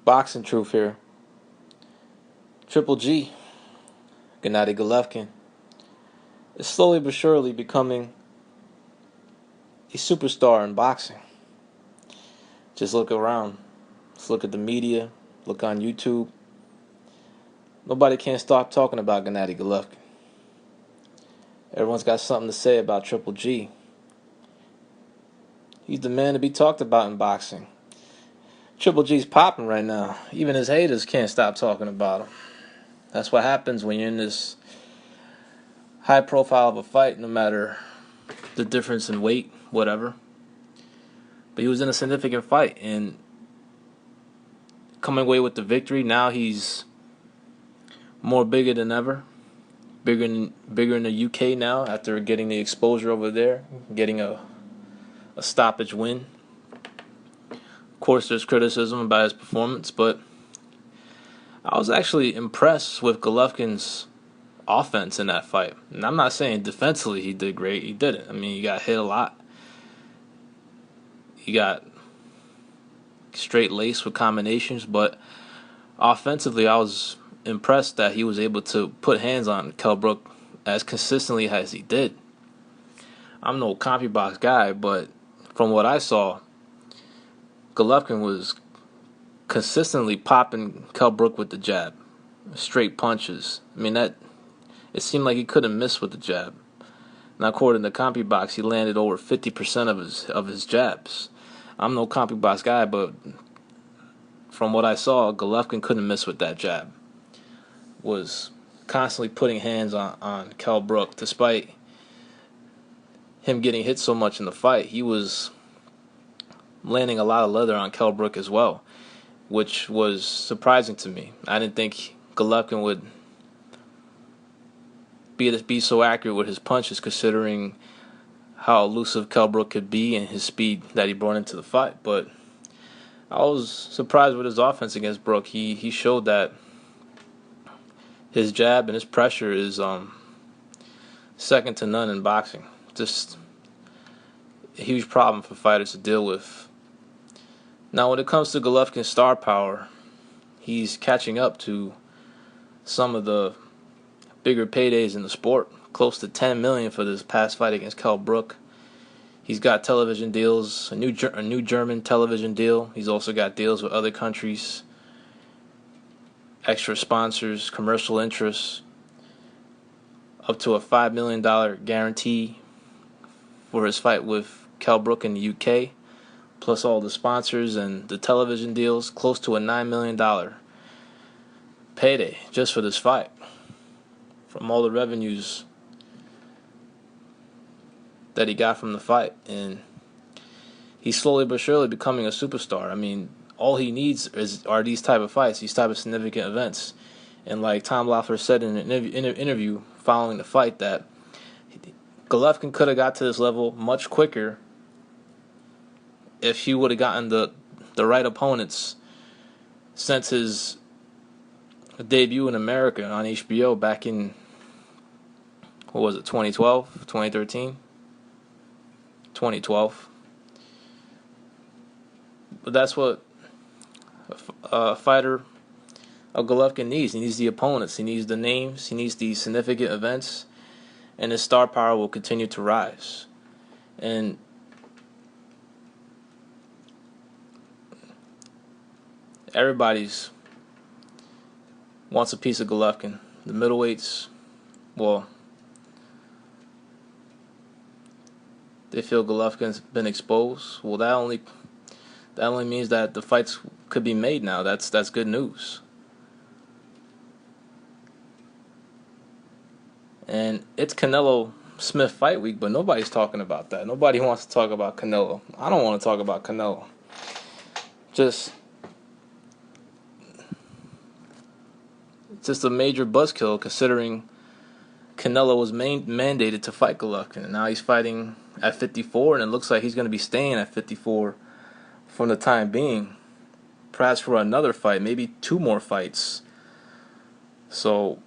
Boxing truth here. Triple G, Gennady Golovkin, is slowly but surely becoming a superstar in boxing. Just look around. Just look at the media. Look on YouTube. Nobody can stop talking about Gennady Golovkin. Everyone's got something to say about Triple G. He's the man to be talked about in boxing. Triple G's popping right now. Even his haters can't stop talking about him. That's what happens when you're in this high profile of a fight, no matter the difference in weight, whatever. But he was in a significant fight and coming away with the victory. Now he's more bigger than ever. Bigger in the UK now after getting the exposure over there, getting a stoppage win. Of course, there's criticism about his performance, but I was actually impressed with Golovkin's offense in that fight. And I'm not saying defensively he did great. He didn't. I mean, he got hit a lot. He got straight laced with combinations, but offensively, I was impressed that he was able to put hands on Kell Brook as consistently as he did. I'm no CompuBox guy, but from what I saw, Golovkin was consistently popping Kell Brook with the jab, straight punches. I mean, that it seemed like he couldn't miss with the jab. Now, according to CompuBox, he landed over 50% of his jabs. I'm no CompuBox guy, but from what I saw, Golovkin couldn't miss with that jab. Was constantly putting hands on Kell Brook, despite him getting hit so much in the fight. He was landing a lot of leather on Kell Brook as well, which was surprising to me. I didn't think Golovkin would be so accurate with his punches, considering how elusive Kell Brook could be and his speed that he brought into the fight. But I was surprised with his offense against Brook. He showed that his jab and his pressure is second to none in boxing. Just a huge problem for fighters to deal with. Now, when it comes to Golovkin's star power, he's catching up to some of the bigger paydays in the sport. Close to $10 million for this past fight against Kell Brook. He's got television deals, a new German television deal. He's also got deals with other countries, extra sponsors, commercial interests, up to a $5 million guarantee for his fight with Kell Brook in the UK, plus all the sponsors and the television deals, close to a $9 million payday just for this fight from all the revenues that he got from the fight. And he's slowly but surely becoming a superstar. I mean, all he needs are these type of fights, these type of significant events. And like Tom Loeffler said in an interview following the fight, that Golovkin could have got to this level much quicker if he would have gotten the right opponents since his debut in America on HBO back in, what was it, 2012, 2013? 2012. But that's what a fighter of Golovkin needs. He needs the opponents. He needs the names. He needs the significant events. And his star power will continue to rise. And everybody's wants a piece of Golovkin. The middleweights, well, they feel Golovkin's been exposed. Well, that only means that the fights could be made now. That's good news. And it's Canelo Smith fight week, but nobody's talking about that. Nobody wants to talk about Canelo. I don't want to talk about Canelo. Just a major buzzkill, considering Canelo was mandated to fight Golovkin, and now he's fighting at 54, and it looks like he's going to be staying at 54 for the time being, perhaps for another fight, maybe 2 more fights. So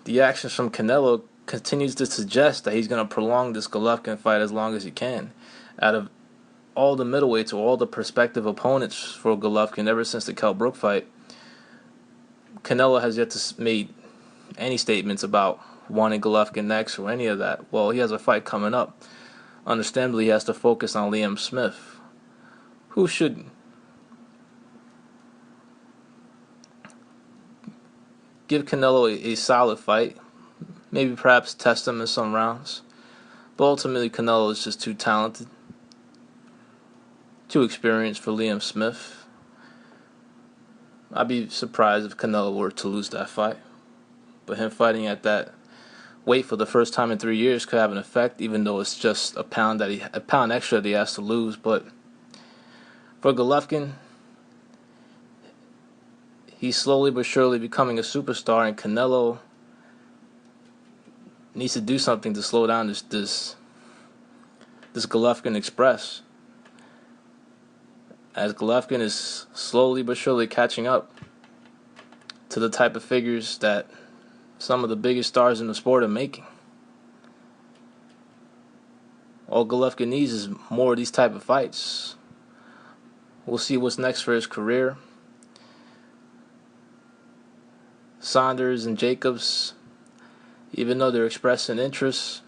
the actions from Canelo continues to suggest that he's going to prolong this Golovkin fight as long as he can. Out of all the middleweights or all the prospective opponents for Golovkin ever since the Kell Brook fight, Canelo has yet to make any statements about wanting Golovkin next or any of that. Well, he has a fight coming up. Understandably, he has to focus on Liam Smith, who should give Canelo a solid fight, maybe perhaps test him in some rounds. But ultimately, Canelo is just too talented, too experienced for Liam Smith. I'd be surprised if Canelo were to lose that fight. But him fighting at that weight for the first time in 3 years could have an effect, even though it's just a pound extra that he has to lose. But for Golovkin, he's slowly but surely becoming a superstar, and Canelo needs to do something to slow down this Golovkin Express, as Golovkin is slowly but surely catching up to the type of figures that some of the biggest stars in the sport are making. All Golovkin needs is more of these type of fights. We'll see what's next for his career. Saunders and Jacobs, even though they're expressing interest,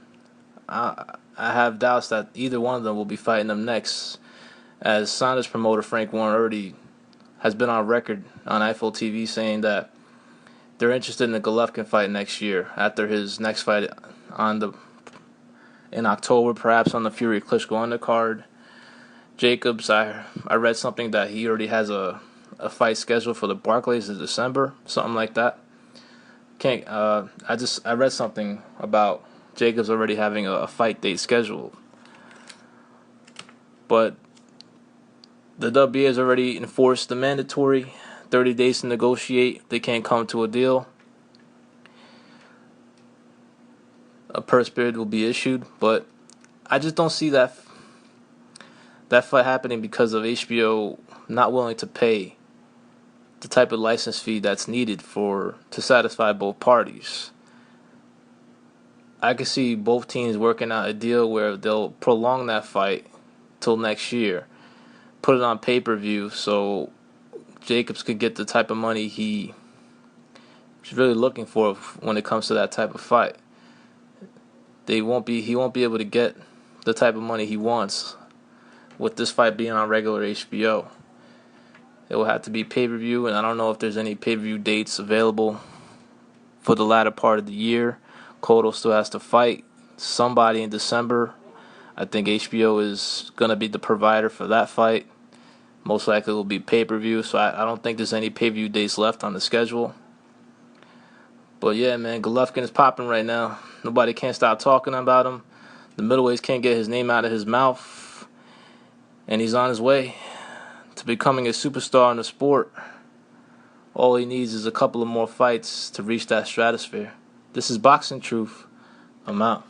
I have doubts that either one of them will be fighting them next, as Saunders promoter Frank Warren already has been on record on Eiffel TV saying that they're interested in the Golovkin fight next year, after his next fight in October, perhaps on the Fury Klitschko undercard. Jacobs, I read something that he already has a fight scheduled for the Barclays in December, something like that. I read something about Jacobs already having a fight date scheduled. But the WBA has already enforced the mandatory 30 days to negotiate. They can't come to a deal. A purse bid will be issued, but I just don't see that fight happening because of HBO not willing to pay the type of license fee that's needed to satisfy both parties. I could see both teams working out a deal where they'll prolong that fight till next year, put it on pay-per-view, so Jacobs could get the type of money he's really looking for when it comes to that type of fight. He won't be able to get the type of money he wants with this fight being on regular HBO. It will have to be pay-per-view, and I don't know if there's any pay-per-view dates available for the latter part of the year. Cotto still has to fight somebody in December. I think HBO is going to be the provider for that fight. Most likely it will be pay-per-view, so I don't think there's any pay-per-view dates left on the schedule. But yeah, man, Golovkin is popping right now. Nobody can't stop talking about him. The middleweights can't get his name out of his mouth. And he's on his way to becoming a superstar in the sport. All he needs is a couple of more fights to reach that stratosphere. This is Boxing Truth. I'm out.